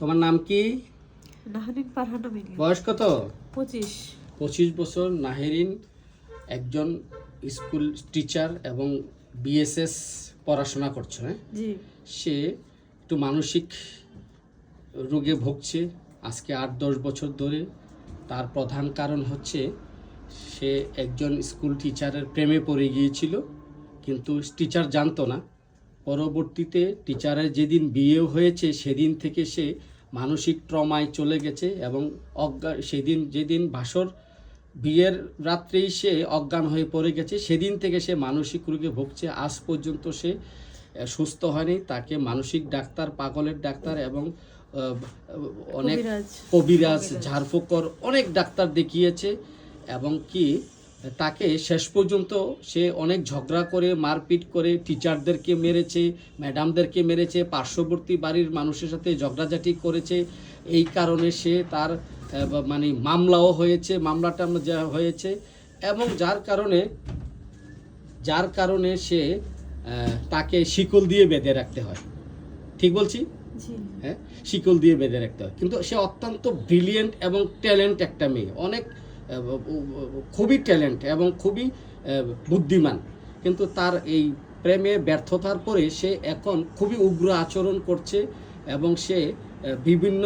তোমার নাম কি? নাহরিন ফারহানা মিলি। বয়স কত? 25। 25 বছর। নাহরিন একজন স্কুল টিচার এবং বিএসএস পড়াশোনা করছে। হ্যাঁ, জি। সে একটু মানসিক রোগে ভুগছে আজকে 8-10 বছর ধরে। তার প্রধান কারণ হচ্ছে সে একজন স্কুল টিচারের প্রেমে পড়ে গিয়েছিল, কিন্তু টিচার জানতো না। পরবর্তীতে টিচারের যেদিন বিয়ে হয়েছে সেদিন থেকে সে মানসিক ট্রমায় চলে গেছে এবং সেদিন যেদিন ভাসর বিয়ের রাত্রেই সে অজ্ঞান হয়ে পড়ে গেছে। সেদিন থেকে সে মানসিক রোগে ভুগছে। আজ পর্যন্ত সে সুস্থ হয়নি। তাকে মানসিক ডাক্তার, পাগলের ডাক্তার এবং অনেক কবিরাজ, ঝাড়ফুঁকর অনেক ডাক্তার দেখিয়েছে এবং কি তাকে শেষ পর্যন্ত সে অনেক ঝগড়া করে, মারপিট করে, টিচারদেরকে মেরেছে, ম্যাডামদেরকে মেরেছে, পার্শ্ববর্তী বাড়ির মানুষের সাথে ঝগড়াঝাটি করেছে। এই কারণে সে তার মানে মামলাও হয়েছে, মামলাটা যা হয়েছে এবং যার কারণে সে তাকে শিকল দিয়ে বেঁধে রাখতে হয়। ঠিক বলছি? হ্যাঁ, শিকল দিয়ে বেঁধে রাখতে হয়। কিন্তু সে অত্যন্ত ব্রিলিয়েন্ট এবং ট্যালেন্ট একটা মেয়ে, অনেক খুবই ট্যালেন্ট এবং খুবই বুদ্ধিমান। কিন্তু তার এই প্রেমে ব্যর্থতার পরে সে এখন খুবই উগ্র আচরণ করছে এবং সে বিভিন্ন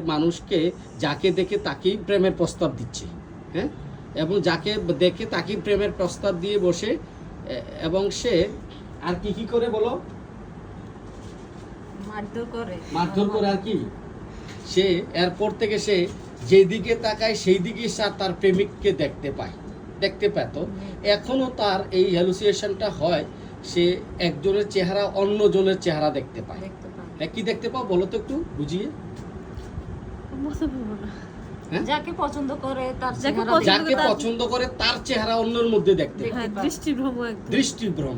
মানুষকে যাকে দেখে তাকেই প্রেমের প্রস্তাব দিচ্ছে। হ্যাঁ, এবং যাকে দেখে তাকেই প্রেমের প্রস্তাব দিয়ে বসে এবং সে আর কি করে বলো, মারধর করে আর কি। সে এরপর থেকে সে যেদিকে তাকায় সেই দিকে তার প্রেমিককে দেখতে পেত। এখনো তার এই হ্যালুসিনেশনটা হয়, সে একজনের চেহারা অন্য জনের চেহারা দেখতে পায়। কি দেখতে পাও বলো তো একটু বুঝিয়ে। যাকে পছন্দ করে তার চেহারা অন্যের মধ্যে দেখতে পায়। দৃষ্টিভ্রম।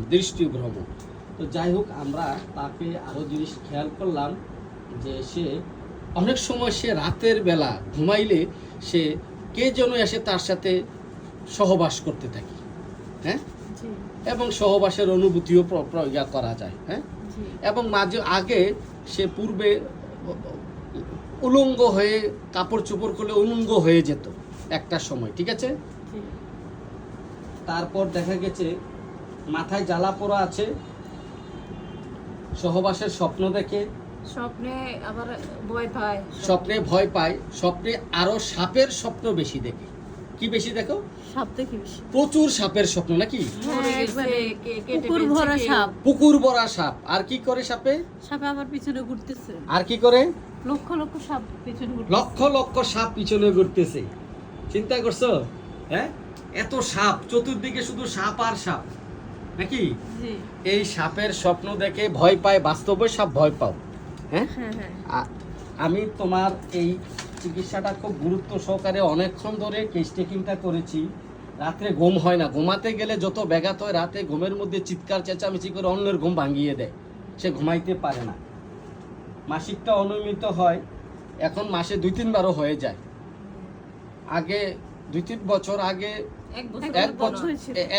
তো যাই হোক, আমরা তাকে আরো জিনিস খেয়াল করলাম যে সে অনেক সময় সে রাতের বেলা ঘুমাইলে সে কে যেন এসে তার সাথে সহবাস করতে থাকে। হ্যাঁ, এবং সহবাসের অনুভূতিও করা যায়। হ্যাঁ, এবং মাঝে আগে সে পূর্বে উলঙ্গ হয়ে কাপড় চোপড় করলে উলঙ্গ হয়ে যেত একটা সময়, ঠিক আছে। তারপর দেখা গেছে মাথায় জ্বালা পোড়া আছে, সহবাসের স্বপ্ন দেখে, স্বপ্নে ভয় পায়, স্বপ্নে আরো সাপের স্বপ্ন বেশি দেখে। কি বেশি দেখো? প্রচুর সাপের স্বপ্ন নাকি? পুকুর ভরা সাপ। আর কি করে সাপে আমার পিছনে ঘুরতেছে। আর কি করে? লক্ষ লক্ষ সাপ পিছনে ঘুরতেছে। চিন্তা করছো? হ্যাঁ, এত সাপ চতুর্দিকে, শুধু সাপ আর সাপ নাকি? এই সাপের স্বপ্ন দেখে ভয় পায়। বাস্তবে সাপ ভয় পাও। হ্যাঁ, আমি তোমার এই চিকিৎসাটা খুব গুরুত্ব সহকারে অনেকক্ষণ ধরে কেস টেকিংটা করেছি। রাত্রে ঘুম হয় না, ঘুমাতে গেলে যত ব্যাঘাত হয়, রাতে ঘুমের মধ্যে চিৎকার চেঁচামেচি করে অন্যের ঘুম ভাঙিয়ে দেয়, সে ঘুমাইতে পারে না। মাসিকটা অনিয়মিত হয়, এখন মাসে 2-3 বারও হয়ে যায়। আগে 2-3 বছর আগে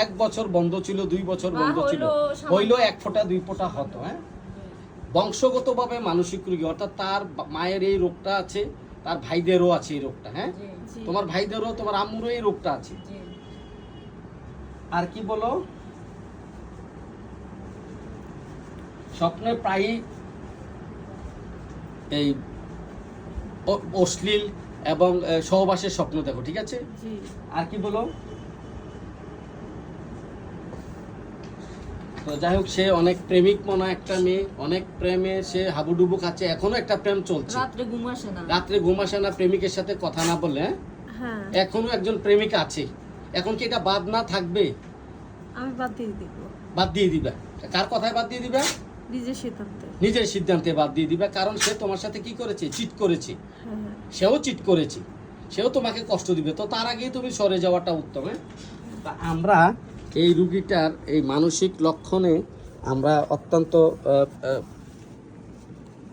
এক বছর বন্ধ ছিল, 2 বছর বন্ধ ছিল, হইলো 1 ফোঁটা 2 ফোঁটা হতো। হ্যাঁ, বংশগতভাবে মানসিক রোগী, অর্থাৎ তার মায়ের এই রোগটা আছে, তার ভাইদেরও আছে এই রোগটা। হ্যাঁ, তোমার ভাইদেরও, তোমার আম্মুরও এই রোগটা আছে। আর কি বলো? স্বপ্নে প্রায়ই এই অশ্লীল এবং সহবাসের স্বপ্ন দেখো, ঠিক আছে। আর কি বলো? তো যাই হোক, সে অনেক প্রেমিক মনা একটা মেয়ে, অনেক প্রেমে সে হাবুডুবু খাচ্ছে। এখনো একটা প্রেম চলছে, রাত্রে ঘুম আসে না প্রেমিকের সাথে কথা না বলে। হ্যাঁ, এখনো একজন প্রেমিক আছে। এখন কি এটা বাদ না থাকবে? আমি বাদ দিয়ে দিবে। কার কথায় বাদ দিয়ে দিবে? নিজের সিদ্ধান্তে বাদ দিয়ে দিবে। কারণ সে তোমার সাথে কি করেছে? চিট করেছে। সেও চিট করেছে, সেও তোমাকে কষ্ট দিবে। তো তার আগেই তুমি সরে যাওয়াটা উত্তম। আমরা এই রুগীটার এই মানসিক লক্ষণে আমরা অত্যন্ত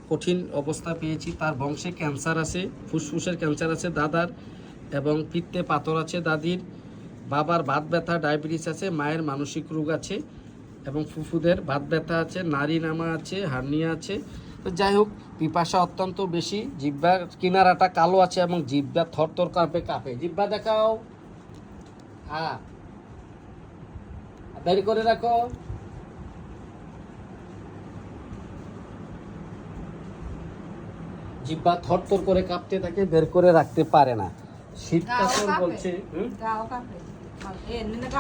কঠিন অবস্থা পেয়েছি। তার বংশে ক্যান্সার আছে, ফুসফুসের ক্যান্সার আছে দাদার, এবং পিত্তে পাথর আছে দাদির, বাবার বাত ব্যথা, ডায়াবেটিস আছে, মায়ের মানসিক রোগ আছে এবং ফুফুদের বাত ব্যথা আছে, নারী নামা আছে, হার্নিয়া আছে তো যাই হোক, পিপাসা অত্যন্ত বেশি, জিহ্বার কিনারাটা কালো আছে এবং জিহ্বা থরথর কাঁপে। জিহ্বা দেখাও, হ্যাঁ বের করে রাখো। জিহ্বা থরথর করে কাঁপতে থাকে, বের করে রাখতে পারে না। শীতকাল বলছে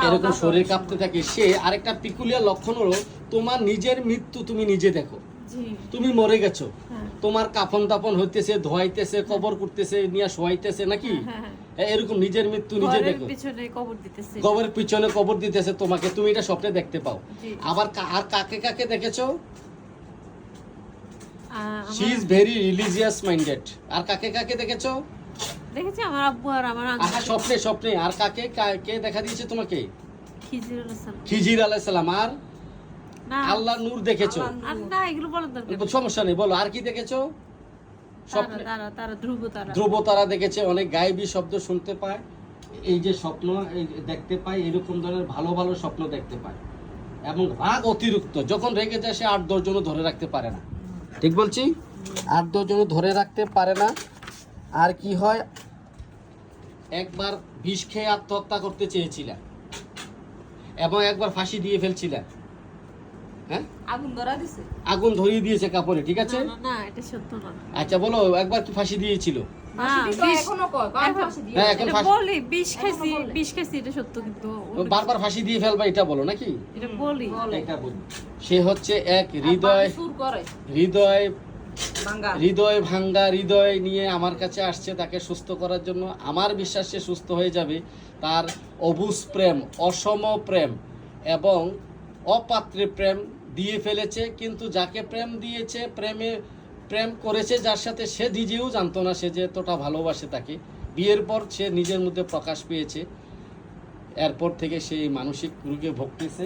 এরকম শরীর কাঁপতে থাকে। সে আরেকটা পিকুলিয়ার লক্ষণ হলো তোমার নিজের মৃত্যু তুমি নিজে দেখো। তুমি মরে গেছো, তোমার কাফন দাপন হইতেছে, ধোয়াইতেছে, কবর করতেছে, নিয়ে শোয়াইতেছে নাকি, এরকম নিজের মৃত্যু নিজে দেখো। কবরের পিছনে কবর দিতেছে তোমাকে, তুমি এটা স্বপ্নে দেখতে পাও। আবার আর কাকে কাকে দেখেছো? She is very religious minded. আর কাকে কাকে দেখেছো? দেখেছি আমার আব্বু আর আমার স্বপ্নে স্বপ্নে। আর কাকে কে দেখা দিয়েছে তোমাকে? খিজির আলাইহিস সালাম। আর আল্লাহ নূর দেখেছো? না এগুলো বলার দরকার, সমস্যা নেই, বলো আর কি দেখেছো? স্বপ্নে তারা ধ্রুব তারা দেখেছে, অনেক গায়েবী শব্দ শুনতে পায়, এই যে স্বপ্ন দেখতে পায়, এরকম ধরনের ভালো ভালো স্বপ্ন দেখতে পায়। এবং রাগ অতিরিক্ত, যখন রেগে যায় সে 8-10 জনও ধরে রাখতে পারে না। ঠিক বলছি? 8-10 জনও ধরে রাখতে পারে না। আর কি হয়, একবার বিষ খেয়ে আত্মহত্যা করতে চেয়েছিলেন এবং একবার ফাঁসি দিয়ে ফেলছিলেন। হ্যাঁ, আগুন ধরিয়ে দিয়েছে কাপড়ে, ঠিক আছে? না এটা সত্য না। আচ্ছা বলো, একবার কি ফাঁসি দিয়েছিল? বারবার ফাঁসি দিয়ে ফেলবা এটা বলো নাকি? সে হচ্ছে এক হৃদয় ভাঙ্গা হৃদয় নিয়ে আমার কাছে আসছে তাকে সুস্থ করার জন্য। আমার বিশ্বাস সে সুস্থ হয়ে যাবে। তার অবুঝ প্রেম, অসম প্রেম এবং অপাত্রে প্রেম দিয়ে ফেলেছে, কিন্তু যাকে প্রেম দিয়েছে, প্রেম করেছে যার সাথে, সে নিজেও জানতো না সে যে এতটা ভালোবাসে তাকে। বিয়ের পর সে নিজের মধ্যে প্রকাশ পেয়েছে। এরপর থেকে সে মানসিক রোগে ভুগতেছে,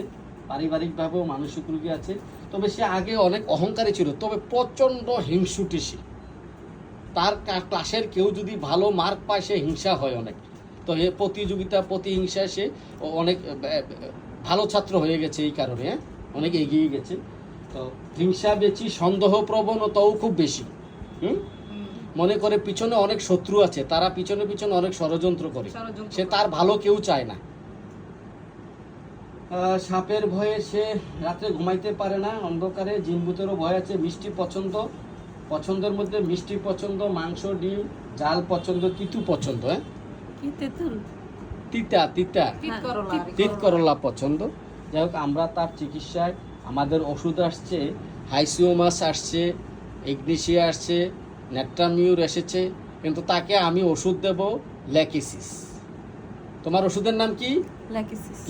পারিবারিকভাবেও মানসিক রোগী আছে। তবে সে আগে অনেক অহংকারী ছিল, তবে প্রচণ্ড হিংসুটে সে। তার ক্লাসের কেউ যদি ভালো মার্ক পায় সে হিংসা হয় অনেক। তো এ প্রতিযোগিতা প্রতিহিংসায় সে অনেক ভালো ছাত্র হয়ে গেছে, এই কারণে অনেক এগিয়ে গেছে। তো হিংসা বেশি, সন্দেহ প্রবণতাও খুব বেশি। মনে করে পিছনে অনেক শত্রু আছে, তারা পিছনে পিছনে অনেক ষড়যন্ত্র করে, সে তার ভালো কেউ চায় না। সাপের ভয়ে সে রাত্রে ঘুমাইতে পারে না, অন্ধকারে। জিনভূতেরও ভয় আছে। মিষ্টি পছন্দের মধ্যে মিষ্টি পছন্দ, মাংস, ডিম, জাল পছন্দ, তিতু পছন্দ। তিত করলা পছন্দ। যাই হোক, আমরা তার চিকিৎসায় আমাদের ওষুধ আসছে, হাইসিওমাস আসছে, ইগনিশিয়া আসছে, নেট্রামিউর এসেছে, কিন্তু তাকে আমি ওষুধ দেব ল্যাকিসিস। তোমার ওষুধের নাম কি?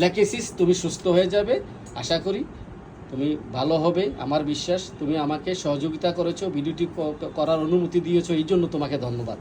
ল্যাকিসিস। তুমি সুস্থ হয়ে যাবে, আশা করি তুমি ভালো হবে, আমার বিশ্বাস। তুমি আমাকে সহযোগিতা করেছো, ভিডিওটি করার অনুমতি দিয়েছো, এই জন্য তোমাকে ধন্যবাদ।